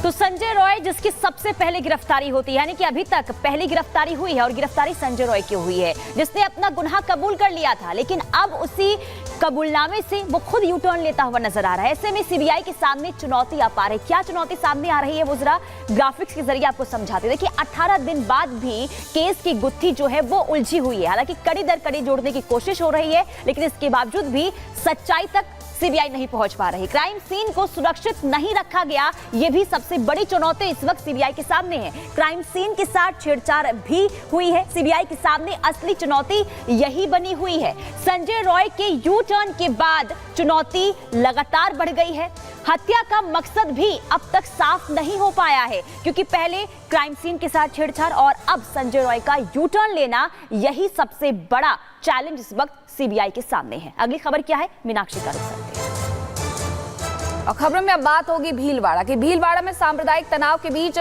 तो संजय रॉय जिसकी सबसे पहले गिरफ्तारी होती है, यानी कि अभी तक पहली गिरफ्तारी हुई है और गिरफ्तारी संजय रॉय की हुई है जिसने अपना गुनाह कबूल कर लिया था, लेकिन अब उसी कबूलनामे से वो खुद यू टर्न लेता हुआ नजर आ रहा है। ऐसे में सीबीआई के सामने चुनौती आ पा रही है। क्या चुनौती सामने आ रही है वो जरा ग्राफिक्स के जरिए आपको समझाते। देखिए 18 दिन बाद भी केस की गुत्थी जो है वो उलझी हुई है। हालांकि कड़ी दर कड़ी जोड़ने की कोशिश हो रही है, लेकिन इसके बावजूद भी सच्चाई तक सीबीआई नहीं पहुंच पा रही। क्राइम सीन को सुरक्षित नहीं रखा गया, यह भी सबसे बड़ी चुनौती इस वक्त सीबीआई के सामने है। क्राइम सीन के साथ छेड़छाड़ भी हुई है। सीबीआई के सामने असली चुनौती यही बनी हुई है। संजय रॉय के यू टर्न के बाद चुनौती लगातार बढ़ गई है। हत्या का मकसद भी अब तक साफ नहीं हो पाया है, क्योंकि पहले क्राइम सीन के साथ छेड़छाड़ और अब संजय रॉय का यू टर्न लेना, यही सबसे बड़ा चैलेंज इस वक्त सीबीआई के सामने है। अगली खबर क्या है, मीनाक्षी का रुख करते हैं। और खबरों में अब बात होगी भीलवाड़ा की। भीलवाड़ा में सांप्रदायिक तनाव के बीच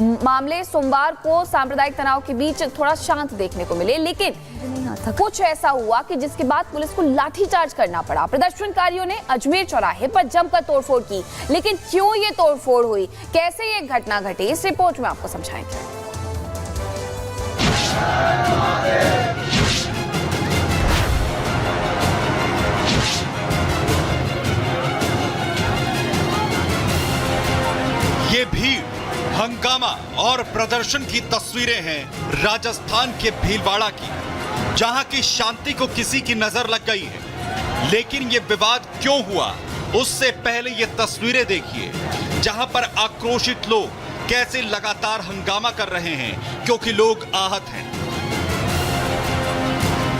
मामले सोमवार को सांप्रदायिक तनाव के बीच थोड़ा शांत देखने को मिले, लेकिन कुछ ऐसा हुआ कि जिसके बाद पुलिस को लाठीचार्ज करना पड़ा। प्रदर्शनकारियों ने अजमेर चौराहे पर जमकर तोड़फोड़ की, लेकिन क्यों ये तोड़फोड़ हुई, कैसे ये घटना घटी, इस रिपोर्ट में आपको समझाएंगे। ये भीड़, हंगामा और प्रदर्शन की तस्वीरें हैं राजस्थान के भीलवाड़ा की, जहां की शांति को किसी की नजर लग गई है। लेकिन ये विवाद क्यों हुआ, उससे पहले ये तस्वीरें देखिए, जहां पर आक्रोशित लोग कैसे लगातार हंगामा कर रहे हैं क्योंकि लोग आहत हैं।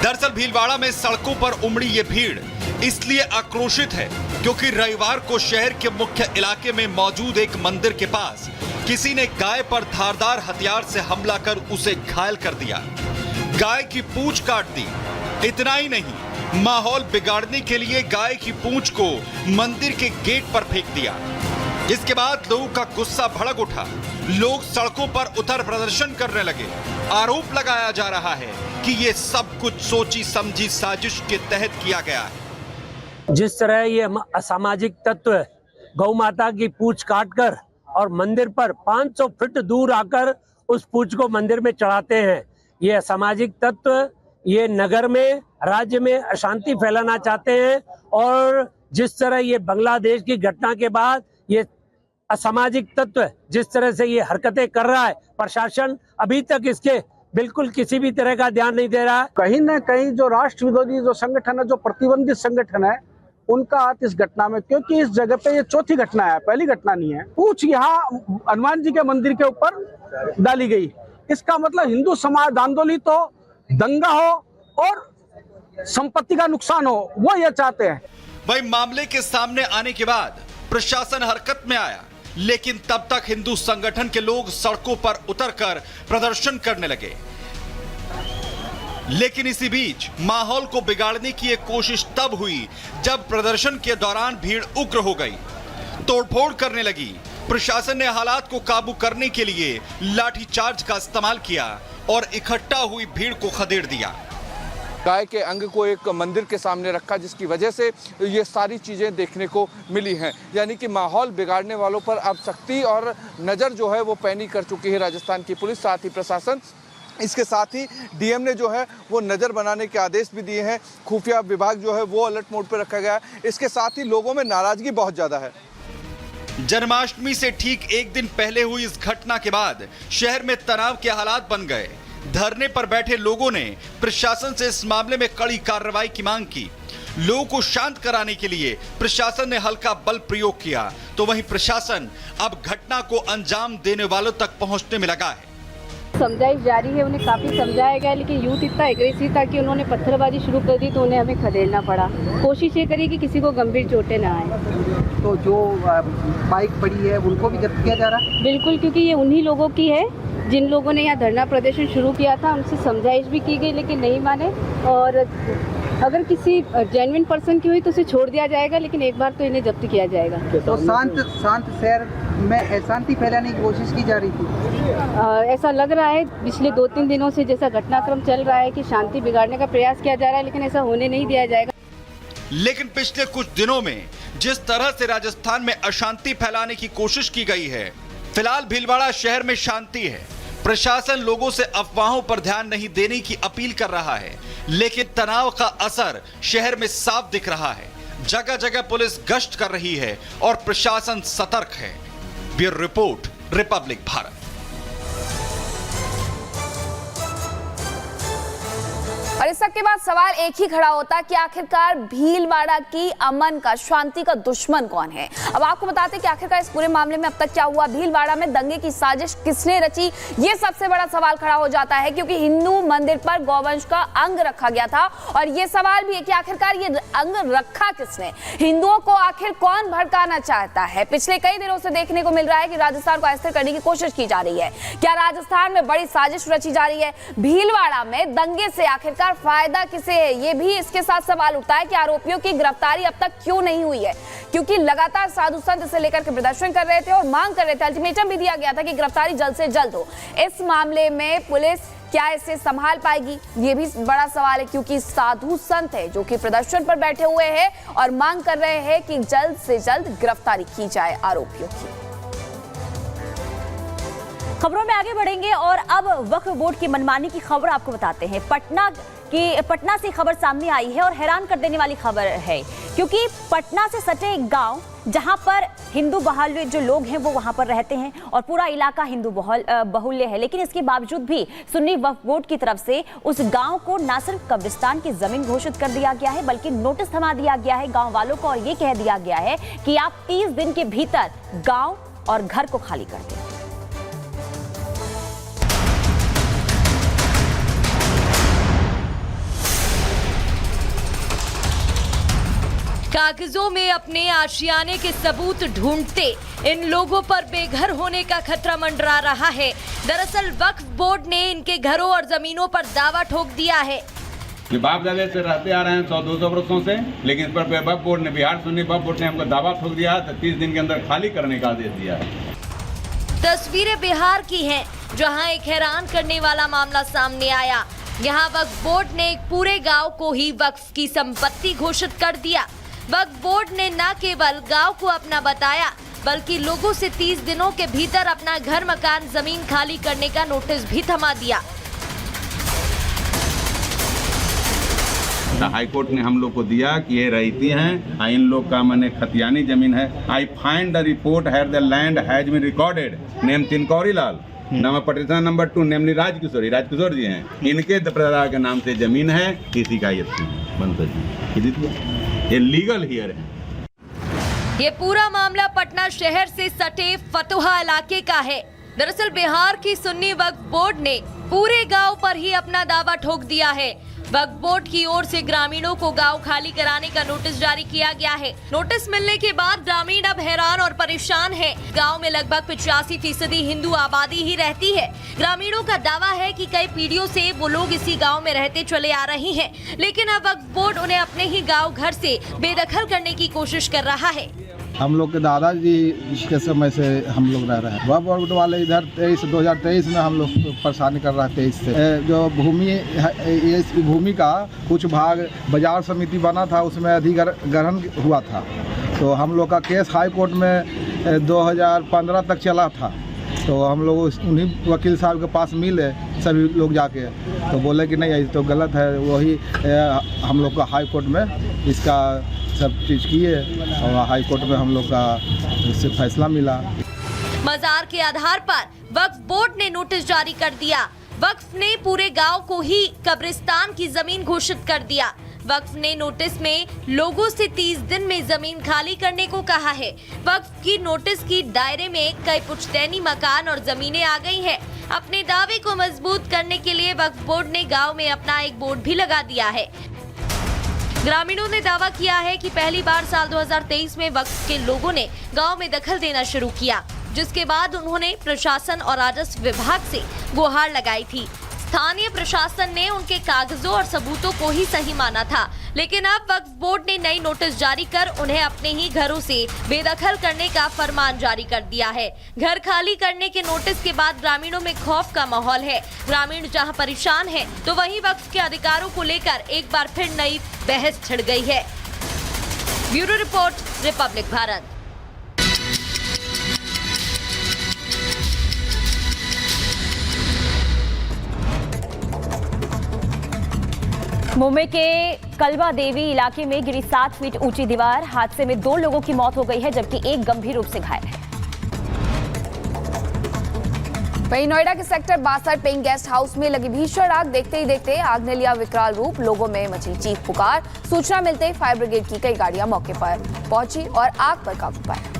दरअसल भीलवाड़ा में सड़कों पर उमड़ी ये भीड़ इसलिए आक्रोशित है क्योंकि रविवार को शहर के मुख्य इलाके में मौजूद एक मंदिर के पास किसी ने गाय पर धारदार हथियार से हमला कर उसे घायल कर दिया। गाय की पूंछ काट दी। इतना ही नहीं, माहौल बिगाड़ने के लिए गाय की पूंछ को मंदिर के गेट पर फेंक दिया। इसके बाद लोगों का गुस्सा भड़क उठा। लोग सड़कों पर उतर प्रदर्शन करने लगे। आरोप लगाया जा रहा है कि ये सब कुछ सोची समझी साजिश के तहत किया गया है। जिस तरह ये असामाजिक तत्व गौ माता की पूंछ काटकर और मंदिर पर 500 फीट दूर आकर उस पूंछ को मंदिर में चढ़ाते हैं, ये असामाजिक तत्व ये नगर में, राज्य में अशांति फैलाना चाहते हैं। और जिस तरह ये बांग्लादेश की घटना के बाद ये असामाजिक तत्व जिस तरह से ये हरकतें कर रहा है, प्रशासन अभी तक इसके बिल्कुल किसी भी तरह का ध्यान नहीं दे रहा है। कहीं न कहीं जो राष्ट्र विरोधी जो संगठन है, जो प्रतिबंधित संगठन है, उनका हाथ इस घटना में, क्योंकि इस जगह पे ये चौथी घटना है, पहली घटना नहीं है। पूंछ यहाँ हनुमान जी के मंदिर के ऊपर डाली गई। इसका मतलब हिंदू समाज आंदोलित हो, दंगा हो और संपत्ति का नुकसान हो, वो ये चाहते हैं। वही मामले के सामने आने के बाद प्रशासन हरकत में आया, लेकिन तब तक हिंदू संगठन के लोग सड़कों पर उतरकर प्रदर्शन करने लगे। लेकिन इसी बीच माहौल को बिगाड़ने की एक कोशिश तब हुई जब प्रदर्शन के दौरान भीड़ उग्र हो गई, तोड़फोड़ करने लगी। प्रशासन ने हालात को काबू करने के लिए लाठीचार्ज का इस्तेमाल किया और इकट्ठा हुई भीड़ को खदेड़ दिया। गाय के अंग को एक मंदिर के सामने रखा, जिसकी वजह से ये सारी चीज़ें देखने को मिली हैं। यानी कि माहौल बिगाड़ने वालों पर अब सख्ती और नज़र जो है वो पैनी कर चुकी है राजस्थान की पुलिस, साथ ही प्रशासन। इसके साथ ही डीएम ने जो है वो नज़र बनाने के आदेश भी दिए हैं। खुफिया विभाग जो है वो अलर्ट मोड पर रखा गया है। इसके साथ ही लोगों में नाराजगी बहुत ज़्यादा है। जन्माष्टमी से ठीक एक दिन पहले हुई इस घटना के बाद शहर में तनाव के हालात बन गए। धरने पर बैठे लोगों ने प्रशासन से इस मामले में कड़ी कार्रवाई की मांग की। लोगों को शांत कराने के लिए प्रशासन ने हल्का बल प्रयोग किया, तो वहीं प्रशासन अब घटना को अंजाम देने वालों तक पहुंचने में लगा है। समझाइश जारी है, उन्हें काफ़ी समझाया गया, लेकिन यूथ इतना एग्रेसिव था कि उन्होंने पत्थरबाजी शुरू कर दी, तो उन्हें हमें खदेड़ना पड़ा। कोशिश ये करी कि किसी को गंभीर चोटें ना आए। तो जो बाइक पड़ी है उनको भी जब्त किया जा रहा है? बिल्कुल, क्योंकि ये उन्हीं लोगों की है जिन लोगों ने यहाँ धरना प्रदर्शन शुरू किया था। उनसे समझाइश भी की गई, लेकिन नहीं माने। और अगर किसी जेन्युइन पर्सन की हुई तो उसे छोड़ दिया जाएगा, लेकिन एक बार तो इन्हें जब्त किया जाएगा। तो शांत शहर में अशांति फैलाने की कोशिश की जा रही थी? ऐसा लग रहा है पिछले 2-3 दिनों से जैसा घटनाक्रम चल रहा है कि शांति बिगाड़ने का प्रयास किया जा रहा है, लेकिन ऐसा होने नहीं दिया जाएगा। लेकिन पिछले कुछ दिनों में जिस तरह से राजस्थान में अशांति फैलाने की कोशिश की गई है, फिलहाल भीलवाड़ा शहर में शांति है। प्रशासन लोगों से अफवाहों पर ध्यान नहीं देने की अपील कर रहा है, लेकिन तनाव का असर शहर में साफ दिख रहा है। जगह जगह पुलिस गश्त कर रही है और प्रशासन सतर्क है। Bureau report, Republic Bharat. और इस सब के बाद सवाल एक ही खड़ा होता है कि आखिरकार भीलवाड़ा की अमन का, शांति का दुश्मन कौन है। अब आपको बताते हैं कि आखिरकार इस पूरे मामले में अब तक क्या हुआ, भीलवाड़ा में दंगे की साजिश किसने रची, ये सबसे बड़ा सवाल खड़ा हो जाता है, क्योंकि हिंदू मंदिर पर गौवंश का अंग रखा गया था और ये सवाल भी है कि आखिरकार ये अंग रखा किसने, हिंदुओं को आखिर कौन भड़काना चाहता है। पिछले कई दिनों से देखने को मिल रहा है कि राजस्थान को अस्थिर करने की कोशिश की जा रही है। क्या राजस्थान में बड़ी साजिश रची जा रही है? भीलवाड़ा में दंगे से आखिरकार फायदा किसे है, ये भी इसके साथ सवाल उठता है कि आरोपियों की गिरफ्तारी अब तक क्यों नहीं हुई है, क्योंकि लगातार साधु संत इसे लेकर के प्रदर्शन कर रहे थे और मांग कर रहे थे, अल्टीमेटम भी दिया गया था कि गिरफ्तारी जल्द से जल्द हो। इस मामले में पुलिस क्या इसे संभाल पाएगी, ये भी बड़ा सवाल है, क्योंकि साधु संत है जो कि प्रदर्शन पर बैठे हुए हैं और मांग कर रहे हैं कि जल्द से जल्द गिरफ्तारी की जाए आरोपियों की। खबरों में आगे बढ़ेंगे और अब वक्फ बोर्ड की मनमानी की खबर आपको बताते हैं। पटना से खबर सामने आई है और हैरान कर देने वाली खबर है, क्योंकि पटना से सटे एक गांव जहां पर हिंदू बहुल्य जो लोग हैं वो वहां पर रहते हैं और पूरा इलाका हिंदू बहुल्य है, लेकिन इसके बावजूद भी सुन्नी वक्फ बोर्ड की तरफ से उस गांव को न सिर्फ कब्रिस्तान की जमीन घोषित कर दिया गया है, बल्कि नोटिस थमा दिया गया है गाँव वालों को और ये कह दिया गया है कि आप 30 दिन के भीतर गाँव और घर को खाली कर दें। कागजों में अपने आशियाने के सबूत ढूंढते इन लोगों पर बेघर होने का खतरा मंडरा रहा है। दरअसल वक्फ बोर्ड ने इनके घरों और जमीनों पर दावा ठोक दिया है। ये बाप दादे से रहते आ रहे हैं 100-200 वर्षों से, लेकिन इस पर वक्फ बोर्ड ने, बिहार सुन्नी वक्फ बोर्ड ने हमको दावा ठोक दिया है, 30 दिन के अंदर खाली करने का आदेश दिया है। तस्वीरें बिहार की हैं, जहां एक हैरान करने वाला मामला सामने आया। यहां वक्फ बोर्ड ने एक पूरे गाँव को ही वक्फ की संपत्ति घोषित कर दिया। वक्फ बोर्ड ने न केवल गांव को अपना बताया, बल्कि लोगों से 30 दिनों के भीतर अपना घर, मकान, जमीन खाली करने का नोटिस भी थमा दिया। हाई कोर्ट ने हम लोग को दिया कि ये रहती हैं, इन लोग का माने खतियानी जमीन है। आई फाइंड द रिपोर्ट है the land has been recorded name Tinkouri Lal, नाम petition number 2 namely Rajkishore ji हैं, इनके दादा के नाम से जमीन है, किसी का ये लीगल हियर है। ये पूरा मामला पटना शहर से सटे फतुहा इलाके का है। दरअसल बिहार की सुन्नी वक्फ बोर्ड ने पूरे गांव पर ही अपना दावा ठोक दिया है। वक्फ बोर्ड की ओर से ग्रामीणों को गांव खाली कराने का नोटिस जारी किया गया है। नोटिस मिलने के बाद ग्रामीण अब हैरान और परेशान हैं। गांव में लगभग 85% हिंदू आबादी ही रहती है। ग्रामीणों का दावा है कि कई पीढ़ियों से वो लोग इसी गांव में रहते चले आ रहे हैं, लेकिन अब वक्फ बोर्ड उन्हें अपने ही गाँव घर से बेदखल करने की कोशिश कर रहा है। हम लोग के दादाजी के समय से हम लोग रह रहे हैं। वक्फ बोर्ड वाले इधर 2023 में हम लोग परेशानी कर रहे थे। इससे जो भूमि इस भूमि का कुछ भाग बाजार समिति बना था, उसमें अधिग्रहण हुआ था, तो हम लोग का केस हाई कोर्ट में 2015 तक चला था। तो हम लोग उन्हीं वकील साहब के पास मिले सभी लोग जाके, तो बोले कि नहीं ये तो गलत है। वही हम लोग का हाई कोर्ट में इसका सब चीज़ किए और हाई कोर्ट में हम लोग का इससे फैसला मिला। मजार के आधार पर वक्फ बोर्ड ने नोटिस जारी कर दिया। वक्फ ने पूरे गांव को ही कब्रिस्तान की जमीन घोषित कर दिया। वक्फ ने नोटिस में लोगों से 30 दिन में जमीन खाली करने को कहा है। वक्फ की नोटिस की दायरे में कई पुश्तैनी मकान और जमीनें आ गई हैं। अपने दावे को मजबूत करने के लिए वक्फ बोर्ड ने गाँव में अपना एक बोर्ड भी लगा दिया है। ग्रामीणों ने दावा किया है कि पहली बार साल 2023 में वक्फ के लोगों ने गांव में दखल देना शुरू किया, जिसके बाद उन्होंने प्रशासन और राजस्व विभाग से गुहार लगाई थी। स्थानीय प्रशासन ने उनके कागजों और सबूतों को ही सही माना था, लेकिन अब वक्फ बोर्ड ने नई नोटिस जारी कर उन्हें अपने ही घरों से बेदखल करने का फरमान जारी कर दिया है। घर खाली करने के नोटिस के बाद ग्रामीणों में खौफ का माहौल है। ग्रामीण जहां परेशान हैं, तो वहीं वक्फ के अधिकारों को लेकर एक बार फिर नई बहस छिड़ गई है। Bureau report, Republic Bharat. Mumbai के कलवा देवी इलाके में गिरी 7 फीट ऊंची दीवार। हादसे में 2 लोगों की मौत हो गई है जबकि एक गंभीर रूप से घायल है। वहीं नोएडा के सेक्टर 62 पेइंग गेस्ट हाउस में लगी भीषण आग। देखते ही देखते आग ने लिया विकराल रूप। लोगों में मची चीख पुकार। सूचना मिलते ही फायर ब्रिगेड की कई गाड़ियां मौके पर पहुंची और आग पर काबू पाया।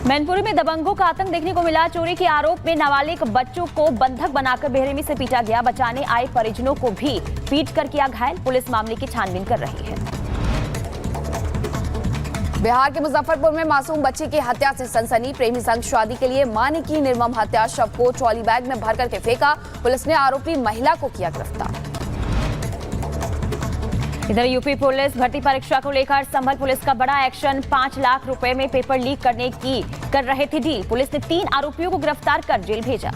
मैनपुरी में दबंगों का आतंक देखने को मिला। चोरी के आरोप में नाबालिग बच्चों को बंधक बनाकर बेरहमी से पीटा गया। बचाने आए परिजनों को भी पीट कर किया घायल। पुलिस मामले की छानबीन कर रही है। बिहार के मुजफ्फरपुर में मासूम बच्ची की हत्या से सनसनी। प्रेमी संग शादी के लिए मां ने की निर्मम हत्या। शव को ट्रॉली बैग में भर करके फेंका। पुलिस ने आरोपी महिला को किया गिरफ्तार। इधर यूपी पुलिस भर्ती परीक्षा को लेकर संभल पुलिस का बड़ा एक्शन। 5 लाख रुपए में पेपर लीक करने की कर रहे थे डील। पुलिस ने 3 आरोपियों को गिरफ्तार कर जेल भेजा।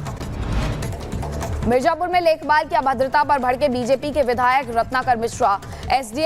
मिर्जापुर में लेखपाल की अभद्रता पर भड़के बीजेपी के विधायक रत्नाकर मिश्रा। एसडीएम